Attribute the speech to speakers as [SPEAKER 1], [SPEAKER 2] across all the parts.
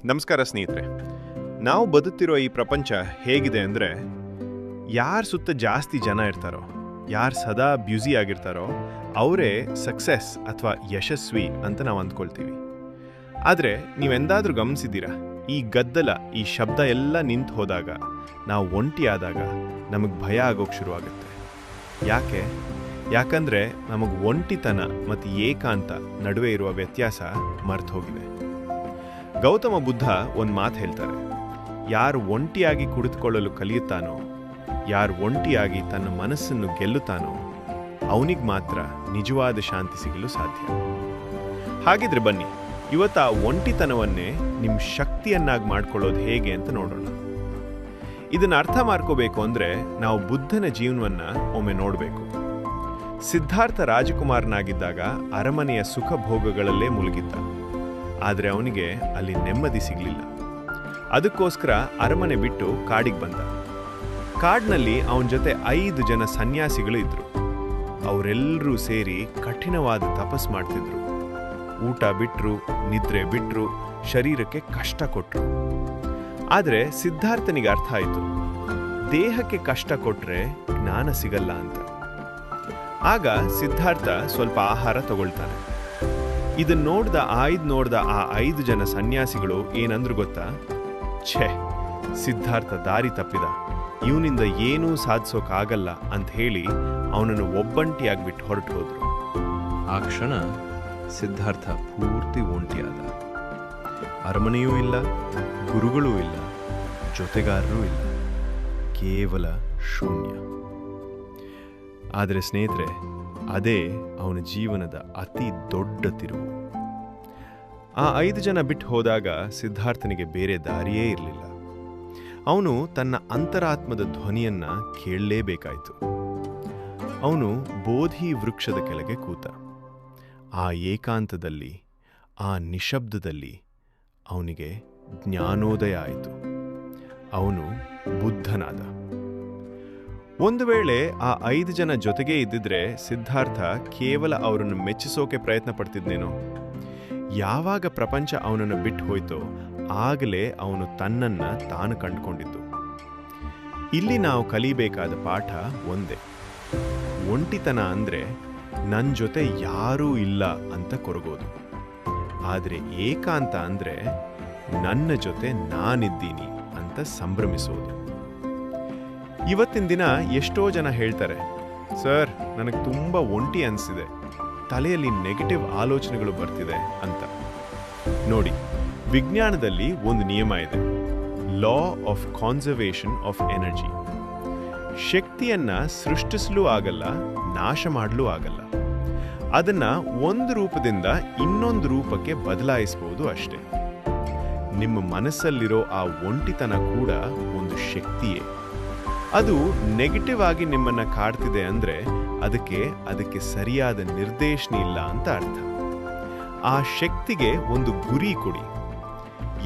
[SPEAKER 1] ನಮಸ್ಕಾರ ಸ್ನೇಹಿತರೆ. ನಾವು ಬದುಕ್ತಿರೋ ಈ ಪ್ರಪಂಚ ಹೇಗಿದೆ ಅಂದರೆ, ಯಾರ ಸುತ್ತ ಜಾಸ್ತಿ ಜನ ಇರ್ತಾರೋ, ಯಾರು ಸದಾ ಬ್ಯುಸಿ ಆಗಿರ್ತಾರೋ ಅವರೇ ಸಕ್ಸಸ್ ಅಥವಾ ಯಶಸ್ವಿ ಅಂತ ನಾವು ಅಂದ್ಕೊಳ್ತೀವಿ. ಆದರೆ ನೀವೆಂದಾದರೂ ಗಮನಿಸಿದ್ದೀರಾ, ಈ ಗದ್ದಲ, ಈ ಶಬ್ದ ಎಲ್ಲ ನಿಂತು ಹೋದಾಗ, ನಾವು ಒಂಟಿಯಾದಾಗ ನಮಗೆ ಭಯ ಆಗೋಕ್ಕೆ ಶುರುವಾಗುತ್ತೆ. ಯಾಕಂದರೆ ನಮಗೆ ಒಂಟಿತನ ಮತ್ತು ಏಕಾಂತ ನಡುವೆ ಇರುವ ವ್ಯತ್ಯಾಸ ಮರ್ತು ಹೋಗಿದೆ. ಗೌತಮ ಬುದ್ಧ ಒಂದು ಮಾತು ಹೇಳ್ತಾರೆ, ಯಾರು ಒಂಟಿಯಾಗಿ ಕುಳಿತುಕೊಳ್ಳಲು ಕಲಿಯುತ್ತಾನೋ, ಯಾರು ಒಂಟಿಯಾಗಿ ತನ್ನ ಮನಸ್ಸನ್ನು ಗೆಲ್ಲುತ್ತಾನೋ ಅವನಿಗೆ ಮಾತ್ರ ನಿಜವಾದ ಶಾಂತಿ ಸಿಗಲು ಸಾಧ್ಯ. ಹಾಗಿದ್ರೆ ಬನ್ನಿ, ಇವತ್ತು ಆ ಒಂಟಿತನವನ್ನೇ ನಿಮ್ಮ ಶಕ್ತಿಯನ್ನಾಗಿ ಮಾಡ್ಕೊಳ್ಳೋದು ಹೇಗೆ ಅಂತ ನೋಡೋಣ. ಇದನ್ನು ಅರ್ಥ ಮಾಡ್ಕೋಬೇಕು ಅಂದರೆ ನಾವು ಬುದ್ಧನ ಜೀವನವನ್ನು ಒಮ್ಮೆ ನೋಡಬೇಕು. ಸಿದ್ಧಾರ್ಥ ರಾಜಕುಮಾರನಾಗಿದ್ದಾಗ ಅರಮನೆಯ ಸುಖ ಭೋಗಗಳಲ್ಲೇ ಮುಳುಗಿದ್ದ. ಆದರೆ ಅವನಿಗೆ ಅಲ್ಲಿ ನೆಮ್ಮದಿ ಸಿಗಲಿಲ್ಲ. ಅದಕ್ಕೋಸ್ಕರ ಅರಮನೆ ಬಿಟ್ಟು ಕಾಡಿಗೆ ಬಂದ. ಕಾಡಿನಲ್ಲಿ ಅವನ ಜೊತೆ 5 ಜನ ಸನ್ಯಾಸಿಗಳು ಇದ್ರು. ಅವರೆಲ್ಲರೂ ಸೇರಿ ಕಠಿಣವಾದ ತಪಸ್ ಮಾಡ್ತಿದ್ರು. ಊಟ ಬಿಟ್ರು, ನಿದ್ರೆ ಬಿಟ್ರು, ಶರೀರಕ್ಕೆ ಕಷ್ಟ ಕೊಟ್ರು. ಆದರೆ ಸಿದ್ಧಾರ್ಥನಿಗೆ ಅರ್ಥ ಆಯಿತು, ದೇಹಕ್ಕೆ ಕಷ್ಟ ಕೊಟ್ರೆ ಜ್ಞಾನ ಸಿಗಲ್ಲ ಅಂತ. ಆಗ ಸಿದ್ಧಾರ್ಥ ಸ್ವಲ್ಪ ಆಹಾರ ತಗೊಳ್ತಾನೆ. ಇದನ್ನು ನೋಡ್ದ ಆ 5 ಜನ ಸನ್ಯಾಸಿಗಳು ಏನಂದ್ರು ಗೊತ್ತಾ? ಛೇ, ಸಿದ್ಧಾರ್ಥ ದಾರಿ ತಪ್ಪಿದ, ಇವನಿಂದ ಏನೂ ಸಾಧಿಸೋಕ್ಕಾಗಲ್ಲ ಅಂತ ಹೇಳಿ ಅವನನ್ನು ಒಬ್ಬಂಟಿಯಾಗಿ ಬಿಟ್ಟು ಹೊರಟು ಹೋದ್ರು.
[SPEAKER 2] ಆ ಕ್ಷಣ ಸಿದ್ಧಾರ್ಥ ಪೂರ್ತಿ ಒಂಟಿಯಾದ. ಅರಮನೆಯೂ ಇಲ್ಲ, ಗುರುಗಳೂ ಇಲ್ಲ, ಜೊತೆಗಾರರೂ ಇಲ್ಲ, ಕೇವಲ ಶೂನ್ಯ. ಆದರೆ ಸ್ನೇಹಿತರೆ, ಅದೇ ಅವನ ಜೀವನದ ಅತಿ ದೊಡ್ಡ ತಿರುವು. ಆ 5 ಜನ ಬಿಟ್ಟು ಹೋದಾಗ ಸಿದ್ಧಾರ್ಥನಿಗೆ ಬೇರೆ ದಾರಿಯೇ ಇರಲಿಲ್ಲ. ಅವನು ತನ್ನ ಅಂತರಾತ್ಮದ ಧ್ವನಿಯನ್ನ ಕೇಳಲೇಬೇಕಾಯಿತು. ಅವನು ಬೋಧಿ ವೃಕ್ಷದ ಕೆಳಗೆ ಕೂತ. ಆ ಏಕಾಂತದಲ್ಲಿ, ಆ ನಿಶಬ್ದದಲ್ಲಿ ಅವನಿಗೆ ಜ್ಞಾನೋದಯ ಆಯಿತು. ಅವನು ಬುದ್ಧನಾದ. ಒಂದು ವೇಳೆ ಆ 5 ಜನ ಜೊತೆಗೇ ಇದ್ದಿದ್ರೆ ಸಿದ್ಧಾರ್ಥ ಕೇವಲ ಅವರನ್ನು ಮೆಚ್ಚಿಸೋಕೆ ಪ್ರಯತ್ನ ಪಡ್ತಿದ್ನೇನೋ. ಯಾವಾಗ ಪ್ರಪಂಚ ಅವನನ್ನು ಬಿಟ್ಟು ಹೋಯ್ತೋ ಆಗಲೇ ಅವನು ತನ್ನನ್ನು ತಾನು ಕಂಡುಕೊಂಡಿದ್ದು. ಇಲ್ಲಿ ನಾವು ಕಲಿಬೇಕಾದ ಪಾಠ ಒಂದೇ. ಒಂಟಿತನ ಅಂದರೆ ನನ್ನ ಜೊತೆ ಯಾರೂ ಇಲ್ಲ ಅಂತ ಕೊರಗೋದು. ಆದರೆ ಏಕಾಂತ ಅಂದರೆ ನನ್ನ ಜೊತೆ ನಾನಿದ್ದೀನಿ ಅಂತ ಸಂಭ್ರಮಿಸೋದು. ಇವತ್ತಿನ ದಿನ ಎಷ್ಟೋ ಜನ ಹೇಳ್ತಾರೆ, ಸರ್, ನನಗೆ ತುಂಬ ಒಂಟಿ ಅನಿಸಿದೆ, ತಲೆಯಲ್ಲಿ ನೆಗೆಟಿವ್ ಆಲೋಚನೆಗಳು ಬರ್ತಿದೆ ಅಂತ. ನೋಡಿ, ವಿಜ್ಞಾನದಲ್ಲಿ ಒಂದು ನಿಯಮ ಇದೆ, law of conservation of energy. ಶಕ್ತಿಯನ್ನ ಸೃಷ್ಟಿಸಲೂ ಆಗಲ್ಲ, ನಾಶ ಮಾಡಲೂ ಆಗಲ್ಲ. ಅದನ್ನ ಒಂದು ರೂಪದಿಂದ ಇನ್ನೊಂದು ರೂಪಕ್ಕೆ ಬದಲಾಯಿಸಬಹುದು ಅಷ್ಟೇ. ನಿಮ್ಮ ಮನಸ್ಸಲ್ಲಿರೋ ಆ ಒಂಟಿತನ ಕೂಡ ಒಂದು ಶಕ್ತಿಯೇ. ಅದು ನೆಗೆಟಿವ್ ಆಗಿ ನಿಮ್ಮನ್ನ ಕಾಡ್ತಿದೆ ಅಂದ್ರೆ ಅದಕ್ಕೆ ಸರಿಯಾದ ನಿರ್ದೇಶನ ಇಲ್ಲ ಅಂತ ಅರ್ಥ. ಆ ಶಕ್ತಿಗೆ ಒಂದು ಗುರಿ ಕೊಡಿ.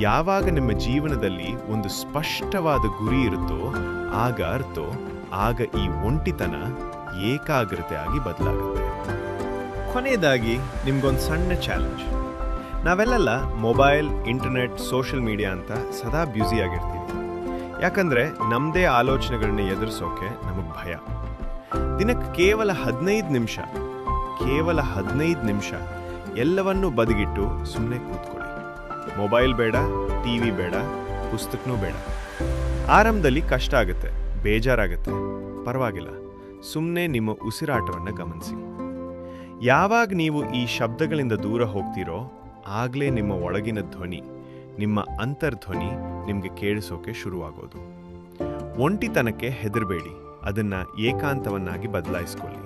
[SPEAKER 2] ಯಾವಾಗ ನಿಮ್ಮ ಜೀವನದಲ್ಲಿ ಒಂದು ಸ್ಪಷ್ಟವಾದ ಗುರಿ ಇರುತ್ತೋ ಆಗ ಈ ಒಂಟಿತನ ಏಕಾಗ್ರತೆ ಆಗಿ ಬದಲಾಗುತ್ತೆ. ಕೊನೆಯದಾಗಿ ನಿಮ್ಗೊಂದು ಸಣ್ಣ ಚಾಲೆಂಜ್. ನಾವೆಲ್ಲ ಮೊಬೈಲ್, ಇಂಟರ್ನೆಟ್, ಸೋಷಿಯಲ್ ಮೀಡಿಯಾ ಅಂತ ಸದಾ ಬ್ಯುಸಿ ಆಗಿರ್ತೀವಿ. ಯಾಕಂದರೆ ನಮ್ಮದೇ ಆಲೋಚನೆಗಳನ್ನ ಎದುರಿಸೋಕೆ ನಮಗೆ ಭಯ. ದಿನಕ್ಕೆ ಕೇವಲ 15 ನಿಮಿಷ ಎಲ್ಲವನ್ನೂ ಬದಿಗಿಟ್ಟು ಸುಮ್ಮನೆ ಕೂತ್ಕೊಳ್ಳಿ. ಮೊಬೈಲ್ ಬೇಡ, ಟಿವಿ ಬೇಡ, ಪುಸ್ತಕನೂ ಬೇಡ. ಆರಂಭದಲ್ಲಿ ಕಷ್ಟ ಆಗುತ್ತೆ, ಬೇಜಾರಾಗುತ್ತೆ, ಪರವಾಗಿಲ್ಲ. ಸುಮ್ಮನೆ ನಿಮ್ಮ ಉಸಿರಾಟವನ್ನು ಗಮನಿಸಿ. ಯಾವಾಗ ನೀವು ಈ ಶಬ್ದಗಳಿಂದ ದೂರ ಹೋಗ್ತೀರೋ ಆಗಲೇ ನಿಮ್ಮ ಒಳಗಿನ ಧ್ವನಿ, ನಿಮ್ಮ ಅಂತರ್ಧ್ವನಿ ನಿಮಗೆ ಕೇಳಿಸೋಕೆ ಶುರುವಾಗೋದು. ಒಂಟಿತನಕ್ಕೆ ಹೆದರಬೇಡಿ, ಅದನ್ನು ಏಕಾಂತವನ್ನಾಗಿ ಬದಲಾಯಿಸ್ಕೊಳ್ಳಿ.